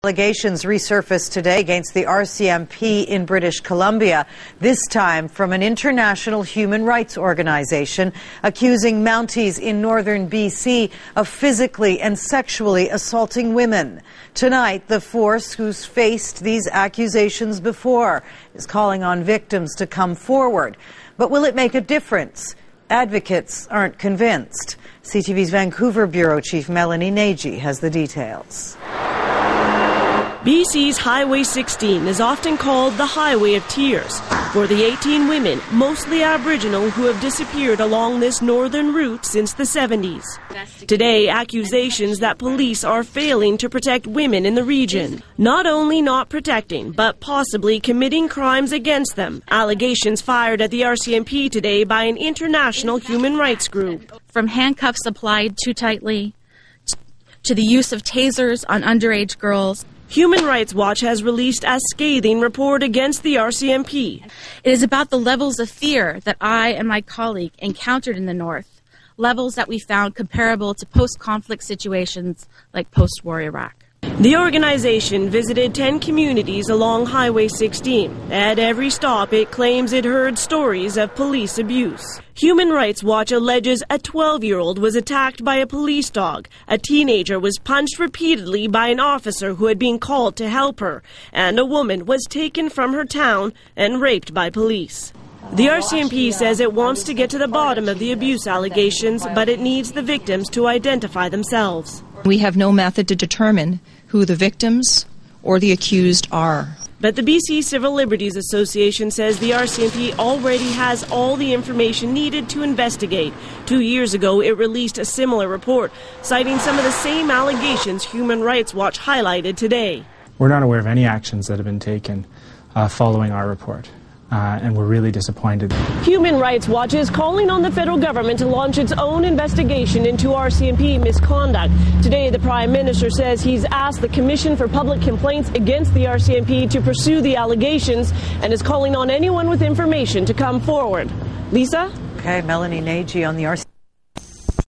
Allegations resurfaced today against the RCMP in British Columbia, this time from an international human rights organization accusing Mounties in northern BC of physically and sexually assaulting women. Tonight, the force, who's faced these accusations before, is calling on victims to come forward. But will it make a difference? Advocates aren't convinced. CTV's Vancouver Bureau Chief Melanie Nagy has the details. BC's Highway 16 is often called the Highway of Tears for the 18 women, mostly Aboriginal, who have disappeared along this northern route since the 70s. Today, accusations that police are failing to protect women in the region. Not only not protecting, but possibly committing crimes against them. Allegations fired at the RCMP today by an international human rights group. From handcuffs applied too tightly to the use of tasers on underage girls. Human Rights Watch has released a scathing report against the RCMP. It is about the levels of fear that I and my colleague encountered in the North, levels that we found comparable to post-conflict situations like post-war Iraq. The organization visited 10 communities along Highway 16. At every stop, it claims it heard stories of police abuse. Human Rights Watch alleges a 12-year-old was attacked by a police dog. A teenager was punched repeatedly by an officer who had been called to help her. And a woman was taken from her town and raped by police. The RCMP says it wants to get to the bottom of the abuse allegations, but it needs the victims to identify themselves. We have no method to determine who the victims or the accused are. But the BC Civil Liberties Association says the RCMP already has all the information needed to investigate. 2 years ago, it released a similar report, citing some of the same allegations Human Rights Watch highlighted today. We're not aware of any actions that have been taken following our report. And we're really disappointed. Human Rights Watch is calling on the federal government to launch its own investigation into RCMP misconduct. Today, the Prime Minister says he's asked the Commission for Public Complaints against the RCMP to pursue the allegations and is calling on anyone with information to come forward. Lisa? Okay, Melanie Nagy on the RCMP.